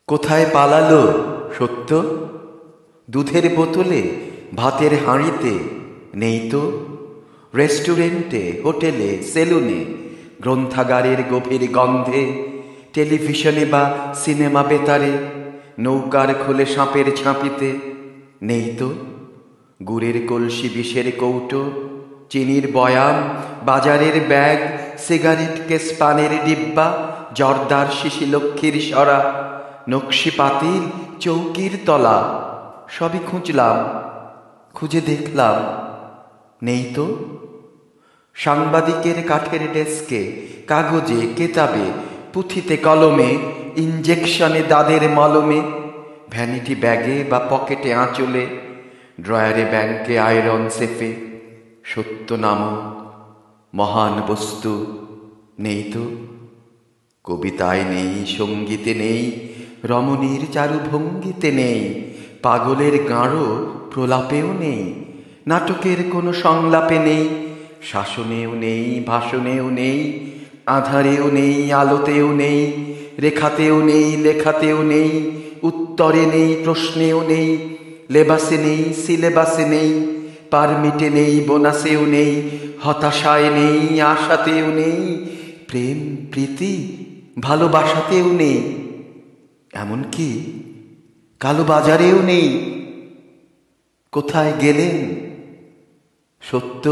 কোথায় পালালো সত্য? দুধের বোতলে, ভাতের হাঁড়িতে নেই তো? রেস্টুরেন্টে, হোটেলে, সেলুনে, গ্রন্থাগারের গভীর গন্ধে, টেলিভিশনে বা সিনেমা বেতারে, নৌকার খোলে সাপের ঝাঁপিতে নেই তো? গুড়ের কলসি, বিষের কৌটো, চিনির বয়াম, বাজারের ব্যাগ, সিগারেট কেস, পানের ডিব্বা, জর্দার শিশি, লক্ষ্মীর সরা, নকশি পাতিল, চৌকির তলা, সবই খুঁজলাম, খুঁজে দেখলাম নেই তো। সাংবাদিকের কাঠের ডেস্কে, কাগজে, কেতাবে, পুঁথিতে, কলমে, ইঞ্জেকশনে, দাদের মলমে, ভ্যানিটি ব্যাগে বা পকেটে, আঁচলে, ড্রয়ারে, ব্যাংকে, আয়রন সেফে, সত্য নামক মহান বস্তু নেই তো। কবিতায় নেই, সঙ্গীতে নেই, রমণীর চারুভঙ্গিতে নেই, পাগলের গাঁড়ো প্রলাপেও নেই, নাটকের কোনো সংলাপে নেই, শাসনেও নেই, ভাষণেও নেই, আঁধারেও নেই, আলোতেও নেই, রেখাতেও নেই, লেখাতেও নেই, উত্তরে নেই, প্রশ্নেও নেই, লেবাসে নেই, সিলেবাসে নেই, পারমিটে নেই, বোনাসেও নেই, হতাশায় নেই, আশাতেও নেই, প্রেম প্রীতি ভালোবাসাতেও নেই, এমনকি কালো বাজারেও নেই। কোথায় গেলেন সত্য?